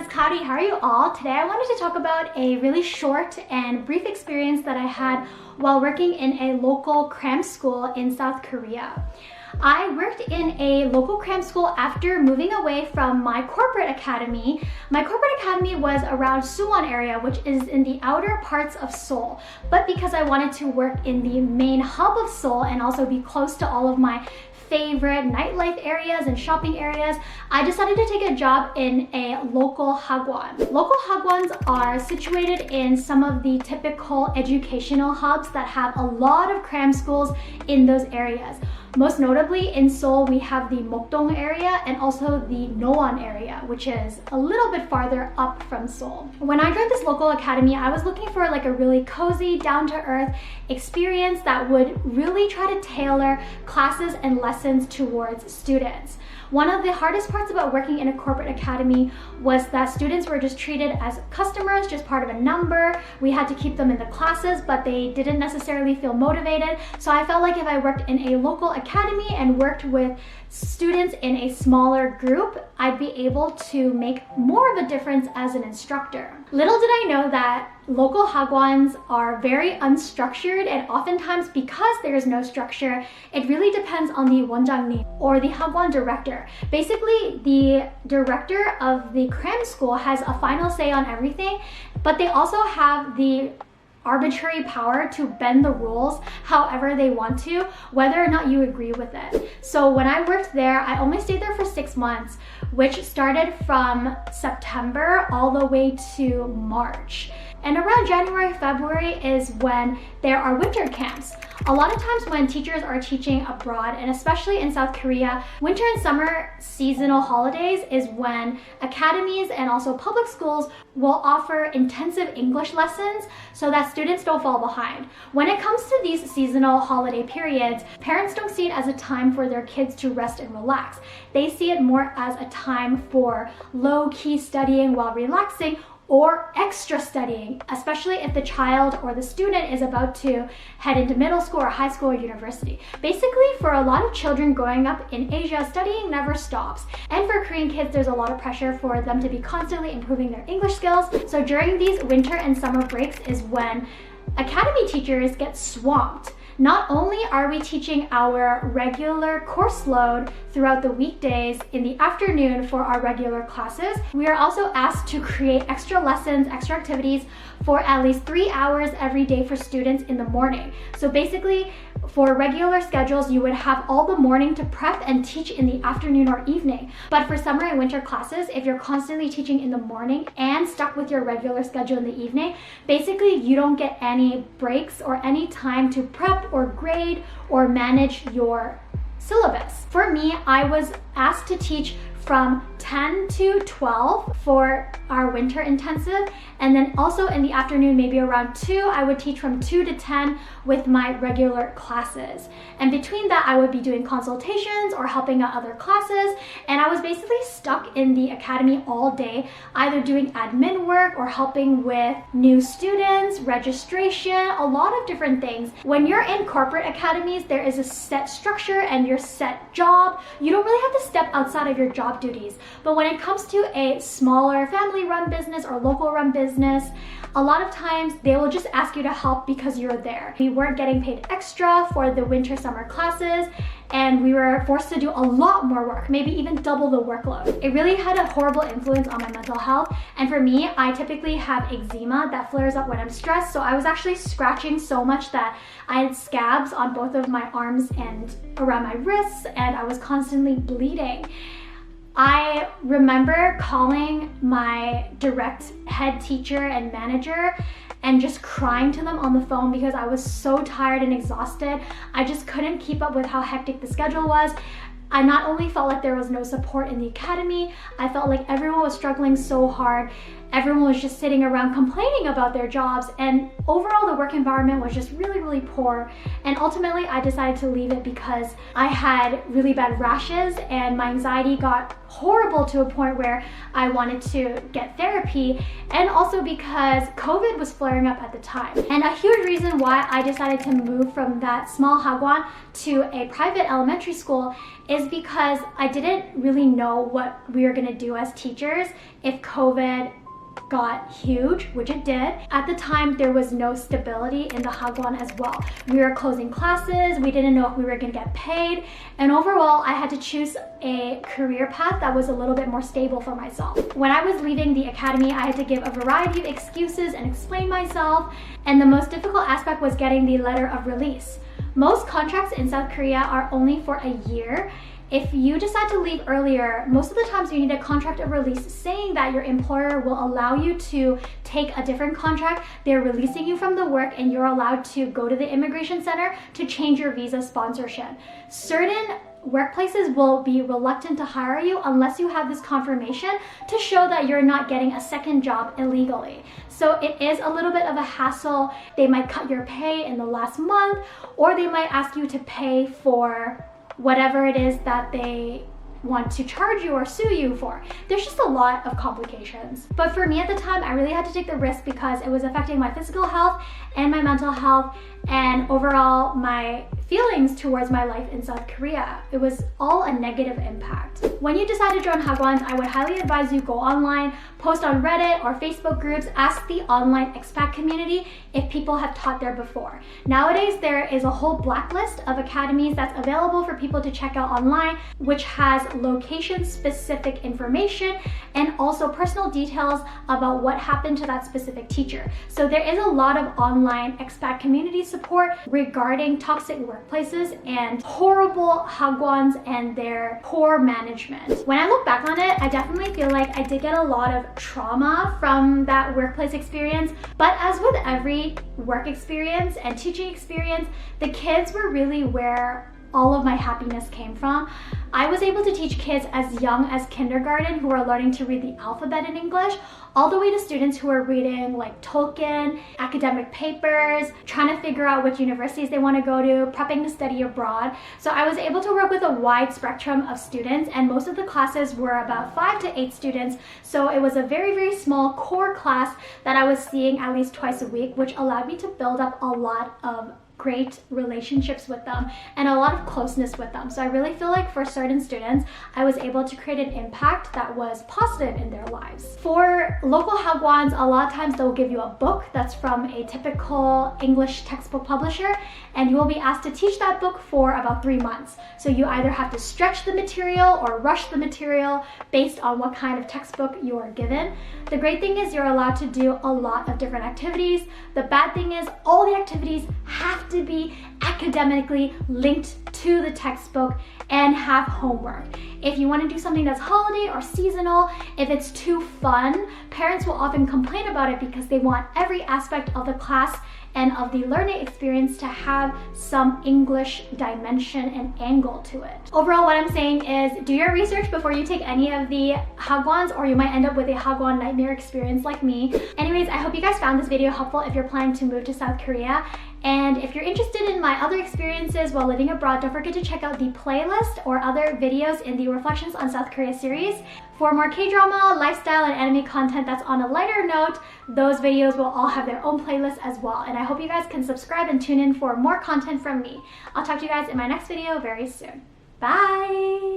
it's Kari. How are you all? Today I wanted to talk about a really short and brief experience that I had while working in a local cram school in South Korea. I worked in a local cram school after moving away from my corporate academy. My corporate academy was around Suwon area, which is in the outer parts of Seoul. But because I wanted to work in the main hub of Seoul and also be close to all of my favorite nightlife areas and shopping areas, I decided to take a job in a local hagwon. Local hagwons are situated in some of the typical educational hubs that have a lot of cram schools in those areas. Most notably in Seoul, we have the Mokdong area and also the Nowon area, which is a little bit farther up from Seoul. When I joined this local academy, I was looking for like a really cozy, down-to-earth experience that would really try to tailor classes and lessons towards students. One of the hardest parts about working in a corporate academy was that students were just treated as customers, just part of a number. We had to keep them in the classes, but they didn't necessarily feel motivated. So I felt like if I worked in a local academy and worked with students in a smaller group, I'd be able to make more of a difference as an instructor. Little did I know that local hagwons are very unstructured, and oftentimes because there is no structure, it really depends on the 원장님 or the hagwon director. Basically, the director of the cram school has a final say on everything, but they also have the arbitrary power to bend the rules however they want to, whether or not you agree with it. So when I worked there, I only stayed there for 6 months, which started from September all the way to March. And around January, February is when there are winter camps. A lot of times when teachers are teaching abroad, and especially in South Korea, winter and summer seasonal holidays is when academies and also public schools will offer intensive English lessons so that students don't fall behind. When it comes to these seasonal holiday periods, parents don't see it as a time for their kids to rest and relax. They see it more as a time for low-key studying while relaxing, or extra studying, especially if the child or the student is about to head into middle school or high school or university. Basically, for a lot of children growing up in Asia, studying never stops. And for Korean kids, there's a lot of pressure for them to be constantly improving their English skills. So during these winter and summer breaks is when academy teachers get swamped. Not only are we teaching our regular course load throughout the weekdays in the afternoon for our regular classes, we are also asked to create extra lessons, extra activities for at least 3 hours every day for students in the morning. So basically, for regular schedules, you would have all the morning to prep and teach in the afternoon or evening. But for summer and winter classes, if you're constantly teaching in the morning and stuck with your regular schedule in the evening, basically you don't get any breaks or any time to prep or grade or manage your syllabus. For me, I was asked to teach from 10 to 12 for our winter intensive, and then also in the afternoon, maybe around 2, I would teach from 2 to 10 with my regular classes. And between that, I would be doing consultations or helping out other classes, and I was basically stuck in the academy all day, either doing admin work or helping with new students, registration, a lot of different things. When you're in corporate academies, there is a set structure and your set job. You don't really have to step outside of your job duties. But when it comes to a smaller family-run business or local-run business, a lot of times they will just ask you to help because you're there. We weren't getting paid extra for the winter-summer classes, and we were forced to do a lot more work, maybe even double the workload. It really had a horrible influence on my mental health, and for me, I typically have eczema that flares up when I'm stressed, so I was actually scratching so much that I had scabs on both of my arms and around my wrists, and I was constantly bleeding. I remember calling my direct head teacher and manager and just crying to them on the phone because I was so tired and exhausted. I just couldn't keep up with how hectic the schedule was. I not only felt like there was no support in the academy, I felt like everyone was struggling so hard. Everyone was just sitting around complaining about their jobs, and overall the work environment was just really, really poor. And ultimately I decided to leave it because I had really bad rashes and my anxiety got horrible to a point where I wanted to get therapy, and also because COVID was flaring up at the time. And a huge reason why I decided to move from that small hagwon to a private elementary school is because I didn't really know what we were gonna do as teachers if COVID got huge, which it did. At the time, there was no stability in the hagwon as well. We were closing classes, we didn't know if we were gonna get paid, and overall, I had to choose a career path that was a little bit more stable for myself. When I was leaving the academy, I had to give a variety of excuses and explain myself, and the most difficult aspect was getting the letter of release. Most contracts in South Korea are only for a year. If you decide to leave earlier, most of the times you need a contract of release saying that your employer will allow you to take a different contract. They're releasing you from the work and you're allowed to go to the immigration center to change your visa sponsorship. Certain workplaces will be reluctant to hire you unless you have this confirmation to show that you're not getting a second job illegally. So it is a little bit of a hassle. They might cut your pay in the last month, or they might ask you to pay for whatever it is that they want to charge you or sue you for. There's just a lot of complications. But for me at the time, I really had to take the risk because it was affecting my physical health and my mental health and overall my feelings towards my life in South Korea. It was all a negative impact. When you decide to join hagwons, I would highly advise you go online, post on Reddit or Facebook groups, ask the online expat community if people have taught there before. Nowadays, there is a whole blacklist of academies that's available for people to check out online, which has location-specific information and also personal details about what happened to that specific teacher. So there is a lot of online expat community support regarding toxic workplaces and horrible hagwons and their poor management. When I look back on it, I definitely feel like I did get a lot of trauma from that workplace experience, but as with every work experience and teaching experience, the kids were really where all of my happiness came from. I was able to teach kids as young as kindergarten who are learning to read the alphabet in English, all the way to students who are reading like Tolkien, academic papers, trying to figure out which universities they want to go to, prepping to study abroad. So I was able to work with a wide spectrum of students, and most of the classes were about 5 to 8 students. So it was a very, very small core class that I was seeing at least twice a week, which allowed me to build up a lot of great relationships with them and a lot of closeness with them. So I really feel like for certain students, I was able to create an impact that was positive in their lives. For local hagwons, a lot of times they'll give you a book that's from a typical English textbook publisher, and you will be asked to teach that book for about 3 months. So you either have to stretch the material or rush the material based on what kind of textbook you are given. The great thing is you're allowed to do a lot of different activities. The bad thing is all the activities have to be academically linked to the textbook and have homework. If you want to do something that's holiday or seasonal, if it's too fun, parents will often complain about it because they want every aspect of the class and of the learning experience to have some English dimension and angle to it. Overall, what I'm saying is do your research before you take any of the hagwons, or you might end up with a hagwon nightmare experience like me. Anyways, I hope you guys found this video helpful if you're planning to move to South Korea. And if you're interested in my other experiences while living abroad, don't forget to check out the playlist or other videos in the Reflections on South Korea series. For more K-drama, lifestyle, and anime content that's on a lighter note, those videos will all have their own playlists as well. And I hope you guys can subscribe and tune in for more content from me. I'll talk to you guys in my next video very soon. Bye!